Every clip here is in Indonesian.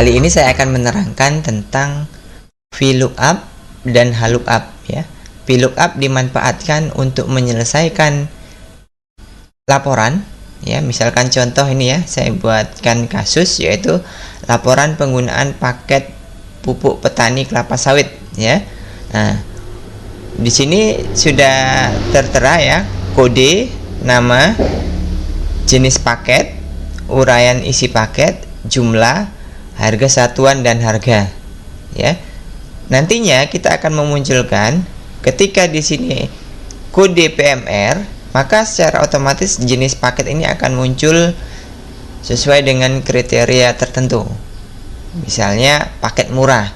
Kali ini saya akan menerangkan tentang VLOOKUP dan HLOOKUP ya. VLOOKUP dimanfaatkan untuk menyelesaikan laporan ya. Misalkan contoh ini ya, saya buatkan kasus yaitu laporan penggunaan paket pupuk petani kelapa sawit ya. Nah, di sini sudah tertera ya kode, nama, jenis paket, uraian isi paket, jumlah, harga satuan dan harga ya. Nantinya kita akan memunculkan ketika di sini kode PMR, maka secara otomatis jenis paket ini akan muncul sesuai dengan kriteria tertentu. Misalnya paket murah.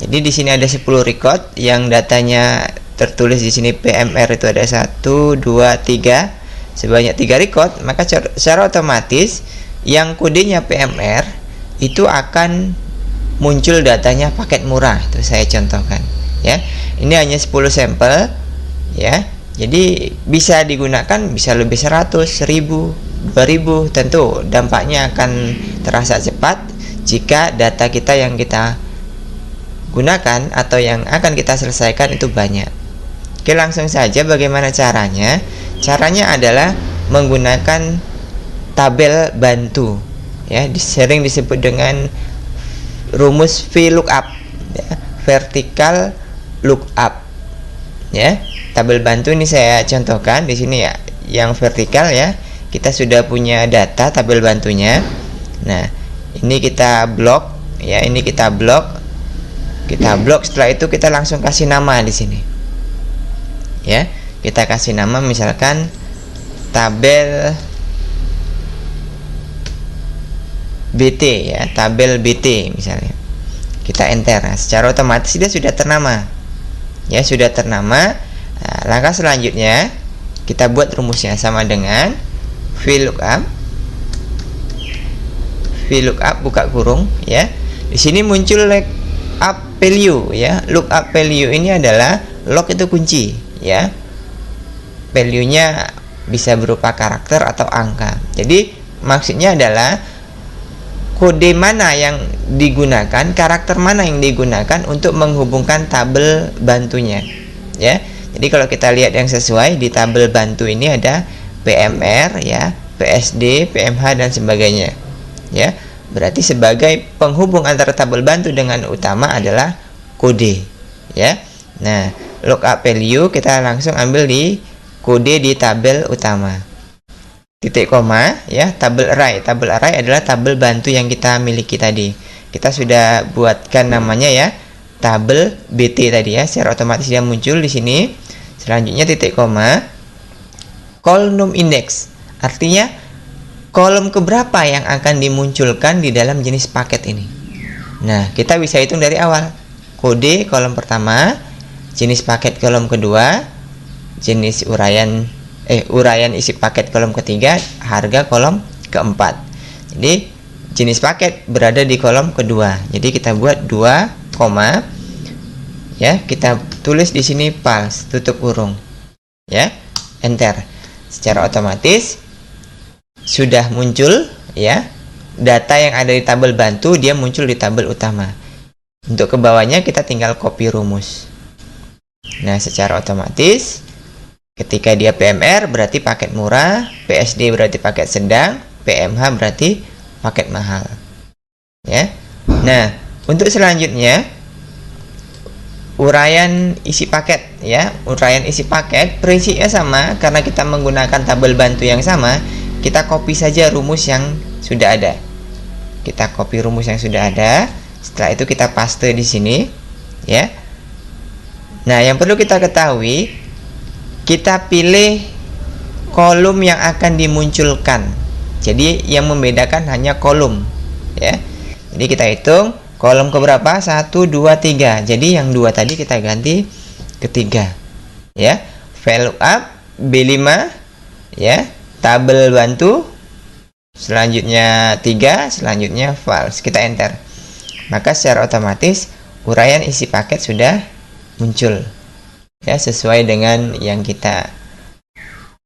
Jadi di sini ada 10 record yang datanya tertulis di sini PMR itu ada 1 2 3 sebanyak 3 record, maka secara otomatis yang kodenya PMR itu akan muncul datanya paket murah. Itu saya contohkan ya. Ini hanya 10 sampel ya. Jadi bisa digunakan, bisa lebih 100, 1000, 2000. Tentu dampaknya akan terasa cepat jika data kita yang kita gunakan atau yang akan kita selesaikan itu banyak. Oke, langsung saja bagaimana caranya. Caranya adalah menggunakan tabel bantu ya, sering disebut dengan rumus VLOOKUP ya, vertical lookup ya. Tabel bantu ini saya contohkan di sini ya, yang vertikal ya. Kita sudah punya data tabel bantunya. Nah, ini kita blok ya, ini kita blok. Kita blok, setelah itu kita langsung kasih nama di sini. Ya, kita kasih nama misalkan tabel BT ya, tabel BT misalnya. Kita enter. Nah, secara otomatis dia sudah ternama. Ya, sudah ternama. Nah, langkah selanjutnya kita buat rumusnya sama dengan VLOOKUP buka kurung ya. Di sini muncul lookup value ya. Lookup value ini adalah log itu kunci ya. Value-nya bisa berupa karakter atau angka. Jadi maksudnya adalah kode mana yang digunakan, karakter mana yang digunakan untuk menghubungkan tabel bantunya ya. Jadi kalau kita lihat yang sesuai di tabel bantu ini ada PMR ya, PSD, PMH dan sebagainya ya. Berarti sebagai penghubung antara tabel bantu dengan utama adalah kode ya. Nah, lookup value kita langsung ambil di kode di tabel utama. Titik koma ya, tabel array. Tabel array adalah tabel bantu yang kita miliki tadi. Kita sudah buatkan namanya ya, tabel BT tadi ya. Secara otomatis dia muncul di sini. Selanjutnya titik koma, column index. Artinya kolom keberapa yang akan dimunculkan di dalam jenis paket ini. Nah, kita bisa hitung dari awal. Kode kolom pertama, jenis paket kolom kedua, jenis uraian isi paket kolom ketiga, harga kolom keempat. Jadi jenis paket berada di kolom kedua. Jadi kita buat 2, ya, kita tulis di sini false, tutup kurung. Ya, enter. Secara otomatis sudah muncul ya data yang ada di tabel bantu, dia muncul di tabel utama. Untuk ke bawahnya kita tinggal copy rumus. Nah, secara otomatis ketika dia PMR berarti paket murah, PSD berarti paket sedang, PMH berarti paket mahal. Ya. Nah, untuk selanjutnya uraian isi paket ya. Uraian isi paket prinsipnya sama, karena kita menggunakan tabel bantu yang sama, kita copy saja rumus yang sudah ada. Kita copy rumus yang sudah ada. Setelah itu kita paste di sini ya. Nah, yang perlu kita ketahui, kita pilih kolom yang akan dimunculkan. Jadi yang membedakan hanya kolom ya. Jadi kita hitung kolom keberapa? 1, 2, 3. Jadi yang 2 tadi kita ganti ke 3 ya. VLOOKUP B5 ya, tabel bantu, selanjutnya 3, selanjutnya false. Kita enter. Maka secara otomatis uraian isi paket sudah muncul ya, sesuai dengan yang kita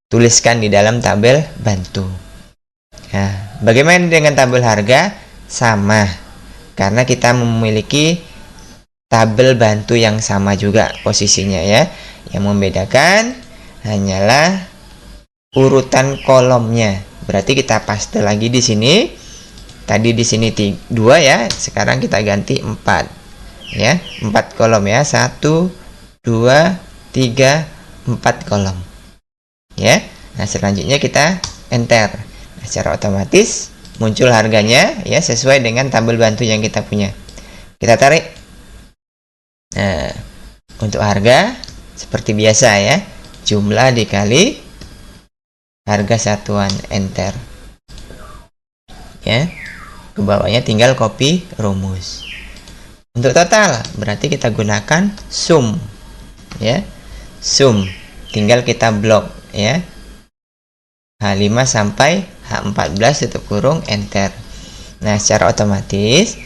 tuliskan di dalam tabel bantu. Nah, bagaimana dengan tabel harga? Sama. karena kita memiliki tabel bantu yang sama juga posisinya ya. Yang membedakan hanyalah urutan kolomnya. Berarti kita paste lagi di sini. Tadi di sini 2 ya, sekarang kita ganti 4 ya. 4 kolom ya. 1 2 3 4 kolom. Ya. Nah, selanjutnya kita enter. Nah, secara otomatis muncul harganya ya sesuai dengan tabel bantu yang kita punya. Kita tarik. Nah, untuk harga seperti biasa ya, jumlah dikali harga satuan, enter. Ya. Ke bawahnya tinggal copy rumus. Untuk total berarti kita gunakan sum. Ya. Sum. Tinggal kita blok ya. H5 sampai H14 tutup kurung, enter. Nah, secara otomatis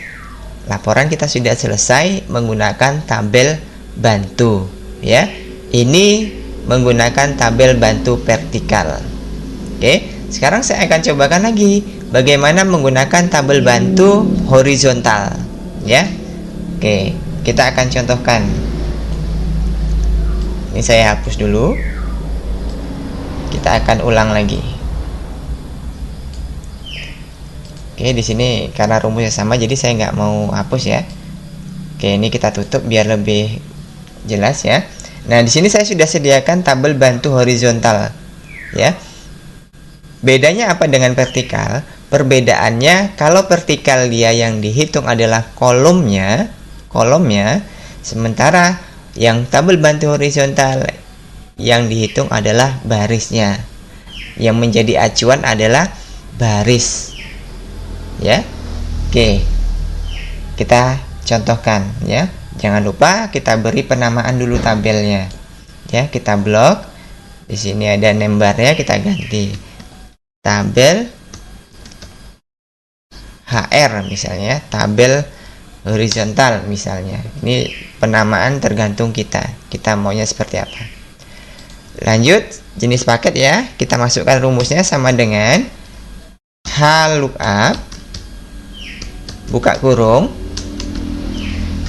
laporan kita sudah selesai menggunakan tabel bantu ya. Ini menggunakan tabel bantu vertikal. Oke, sekarang saya akan cobakan lagi bagaimana menggunakan tabel bantu horizontal ya. Oke, kita akan contohkan. Ini saya hapus dulu. Kita akan ulang lagi. Oke, di sini karena rumusnya sama jadi saya nggak mau hapus ya. Oke, ini kita tutup biar lebih jelas ya. Nah, di sini saya sudah sediakan tabel bantu horizontal ya. Bedanya apa dengan vertikal? Perbedaannya kalau vertikal dia yang dihitung adalah kolomnya, sementara yang tabel bantu horizontal yang dihitung adalah barisnya. Yang menjadi acuan adalah baris. Ya. Oke. Kita contohkan ya. Jangan lupa kita beri penamaan dulu tabelnya. Ya, kita blok. Di sini ada name bar-nya, kita ganti tabel HR misalnya, tabel horizontal misalnya. Ini penamaan tergantung kita maunya seperti apa. Lanjut, jenis paket ya, kita masukkan rumusnya sama dengan HLOOKUP buka kurung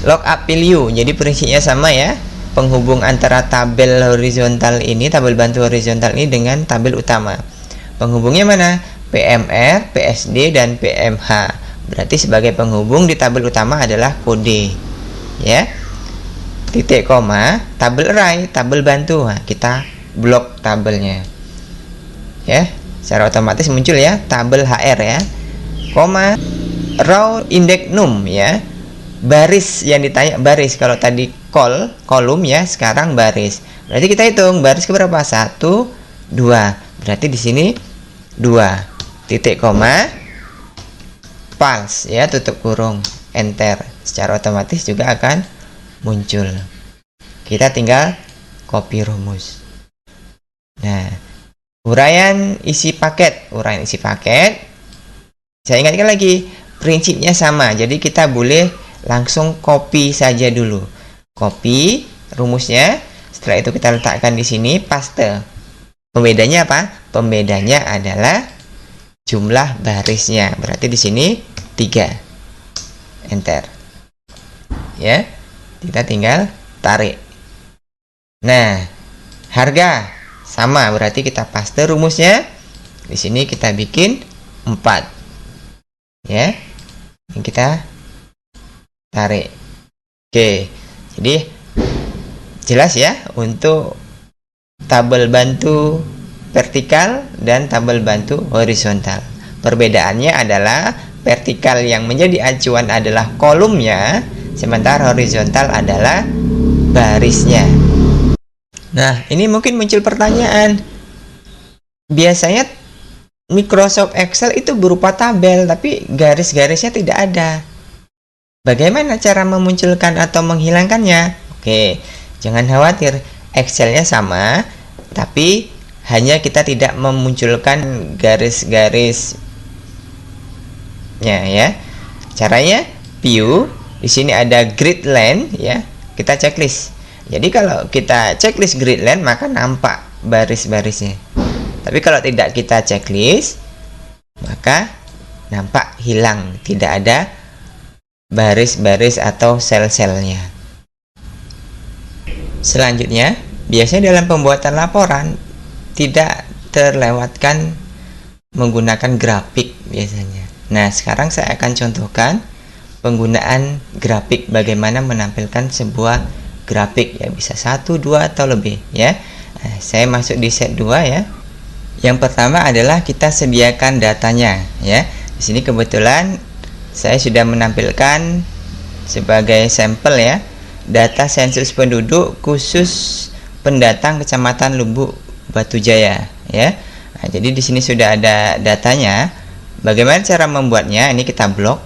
lookup value. Jadi prinsipnya sama ya, penghubung antara tabel horizontal ini, tabel bantu horizontal ini dengan tabel utama. Penghubungnya mana? PMR, PSD, dan PMH. Berarti sebagai penghubung di tabel utama adalah kode ya. Titik koma, tabel array, tabel bantu. Nah, kita blok tabelnya ya, secara otomatis muncul ya tabel HR ya. Koma, row index num ya, baris yang ditanya baris. Kalau tadi kolom ya, sekarang baris. Berarti kita hitung baris ke berapa? 1 2. Berarti di sini 2. Titik koma, pals ya, tutup kurung, enter. Secara otomatis juga akan muncul. Kita tinggal copy rumus. Nah, uraian isi paket. Saya ingatkan lagi, prinsipnya sama. Jadi kita boleh langsung copy saja dulu. Copy rumusnya. Setelah itu kita letakkan di sini, paste. Pembedanya apa? Pembedanya adalah jumlah barisnya. Berarti di sini 3. Enter. Ya. Kita tinggal tarik. Nah, harga sama, berarti kita paste rumusnya. Di sini kita bikin 4. Ya. Ini kita tarik. Oke. Jadi jelas ya untuk tabel bantu vertikal dan tabel bantu horizontal. Perbedaannya adalah vertikal yang menjadi acuan adalah kolomnya, sementara horizontal adalah barisnya. Nah, ini mungkin muncul pertanyaan. Biasanya Microsoft Excel itu berupa tabel, tapi garis-garisnya tidak ada. Bagaimana cara memunculkan atau menghilangkannya? Oke, jangan khawatir. Excel-nya sama, tapi hanya kita tidak memunculkan garis-garisnya ya. Caranya view, di sini ada grid line ya. Kita checklist. Jadi kalau kita checklist grid line maka nampak baris-barisnya. Tapi kalau tidak kita checklist maka nampak hilang, tidak ada baris-baris atau sel-selnya. Selanjutnya, biasanya dalam pembuatan laporan tidak terlewatkan menggunakan grafik biasanya. Nah, sekarang saya akan contohkan penggunaan grafik, bagaimana menampilkan sebuah grafik ya, bisa 1, 2 atau lebih ya. Nah, saya masuk di set 2 ya. Yang pertama adalah kita sediakan datanya ya. Di sini kebetulan saya sudah menampilkan sebagai sampel ya, data sensus penduduk khusus pendatang Kecamatan Lubuk Batu Jaya ya. Nah, jadi di sini sudah ada datanya. Bagaimana cara membuatnya? Ini kita blok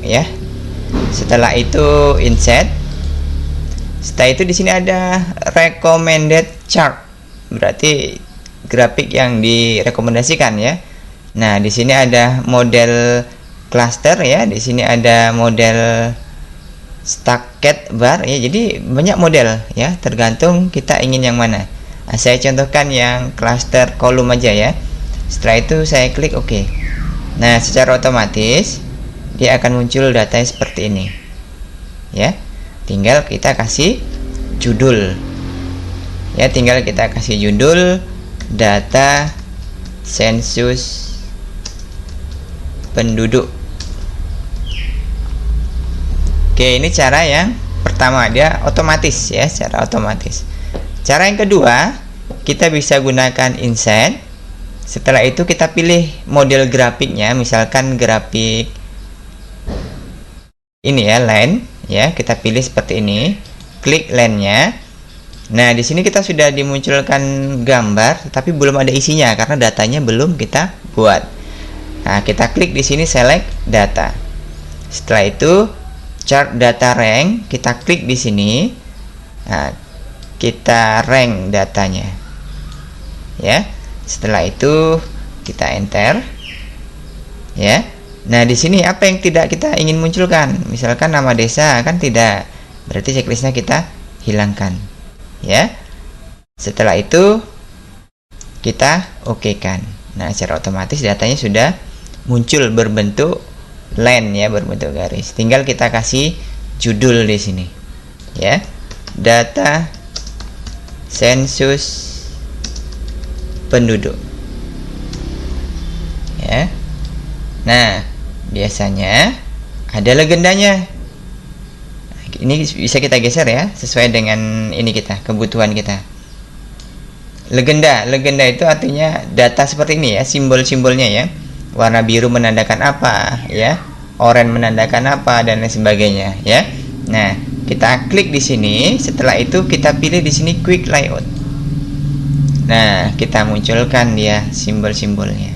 ya. Setelah itu insert. Setelah itu di sini ada recommended chart, berarti grafik yang direkomendasikan ya. Nah, di sini ada model cluster ya, di sini ada model stacked bar ya. Jadi banyak model ya, tergantung kita ingin yang mana. Nah, saya contohkan yang cluster kolom aja ya. Setelah itu saya klik OK. Nah, secara otomatis dia akan muncul datanya seperti ini ya. Tinggal kita kasih judul ya, tinggal kita kasih judul data sensus penduduk. Oke, ini cara yang pertama, dia otomatis ya, secara otomatis. Cara yang kedua, kita bisa gunakan insert. Setelah itu kita pilih model grafiknya, misalkan grafik ini ya, line ya, kita pilih seperti ini, klik line-nya. Nah, di sini kita sudah dimunculkan gambar, tapi belum ada isinya karena datanya belum kita buat. Nah, kita klik di sini select data. Setelah itu chart data rank, kita klik di sini. Nah, kita rank datanya. Ya. Setelah itu kita enter. Ya. Nah, di sini apa yang tidak kita ingin munculkan? Misalkan nama desa kan tidak, berarti checklistnya kita hilangkan. Ya. Setelah itu kita OK-kan. Nah, secara otomatis datanya sudah muncul berbentuk line ya, berbentuk garis. Tinggal kita kasih judul di sini. Ya. Data sensus penduduk. Ya. Nah, biasanya ada legendanya. Ini bisa kita geser ya, sesuai dengan ini kita, kebutuhan kita. Legenda itu artinya data seperti ini ya, simbol-simbolnya ya. Warna biru menandakan apa ya, oranye menandakan apa, dan lain sebagainya ya. Nah, kita klik di sini. Setelah itu kita pilih di sini quick layout. Nah, kita munculkan dia simbol-simbolnya.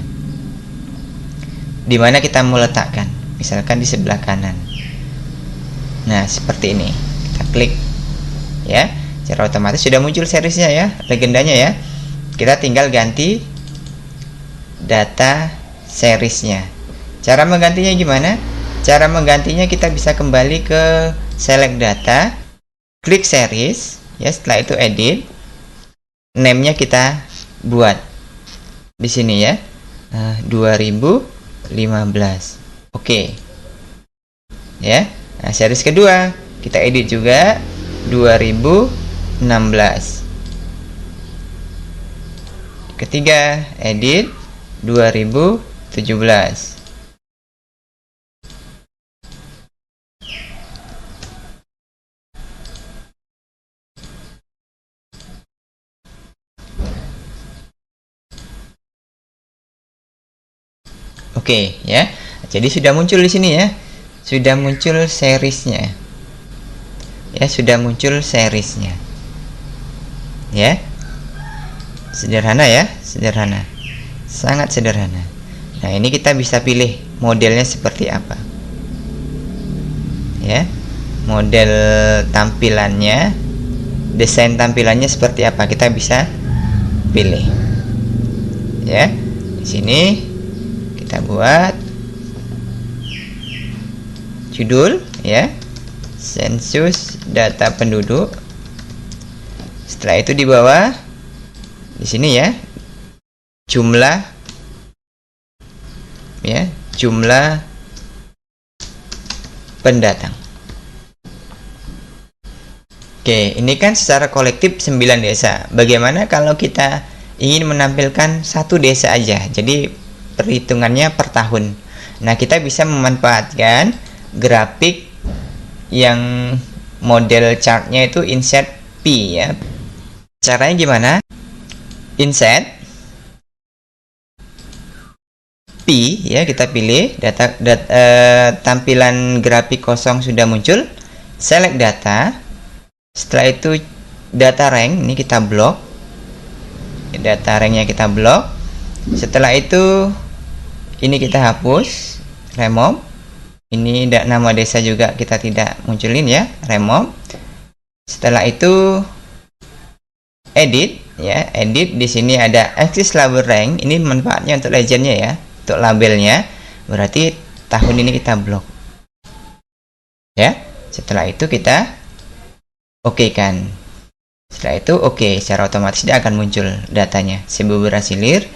Di mana kita mau letakkan, misalkan di sebelah kanan. Nah, seperti ini. Kita klik ya, secara otomatis sudah muncul seriesnya ya, legendanya ya. Kita tinggal ganti data seriesnya. Cara menggantinya gimana? Cara menggantinya kita bisa kembali ke select data, klik series ya. Setelah itu edit, name-nya kita buat di sini ya, 2015. Oke. Ya. Nah, series kedua kita edit juga 2016. Ketiga, edit 2017. Oke, ya. Jadi sudah muncul di sini ya. Sudah muncul seriesnya. Ya, sudah muncul seriesnya. Ya. Sederhana ya, sederhana. Sangat sederhana. Nah, ini kita bisa pilih modelnya seperti apa. Ya. Model tampilannya, desain tampilannya seperti apa, kita bisa pilih. Ya. Di sini kita buat judul ya, sensus data penduduk. Setelah itu di bawah di sini ya, jumlah ya, jumlah pendatang. Oke, ini kan secara kolektif 9 desa. Bagaimana kalau kita ingin menampilkan satu desa aja? Jadi perhitungannya per tahun. Nah, kita bisa memanfaatkan grafik yang model chartnya itu insert P ya. Caranya gimana? Insert P ya, kita pilih tampilan grafik kosong sudah muncul. Select data. Setelah itu data rank ini kita blok. Data ranknya kita blok. Setelah itu ini kita hapus, remove. Ini nama desa juga kita tidak munculin ya, remove. Setelah itu edit ya, edit. Di sini ada axis label rank. Ini manfaatnya untuk legendnya ya, untuk labelnya. Berarti tahun ini kita blok. Ya. Setelah itu kita oke kan. Setelah itu oke, secara otomatis dia akan muncul datanya. Sebuah Silir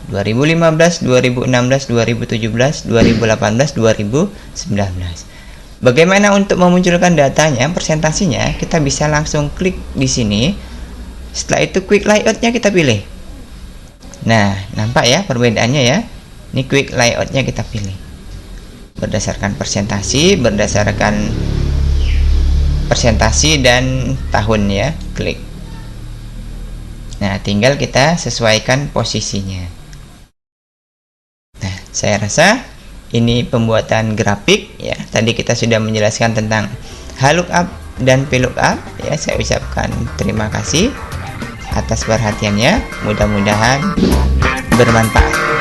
2015, 2016, 2017, 2018, 2019. Bagaimana untuk memunculkan datanya, presentasinya? Kita bisa langsung klik di sini. Setelah itu quick layoutnya kita pilih. Nah, nampak ya perbedaannya ya. Ini quick layoutnya kita pilih. Berdasarkan presentasi dan tahun ya, klik. Nah, tinggal kita sesuaikan posisinya. Nah, saya rasa ini pembuatan grafik ya. Tadi kita sudah menjelaskan tentang HLOOKUP dan VLOOKUP ya. Saya ucapkan terima kasih atas perhatiannya. Mudah-mudahan bermanfaat.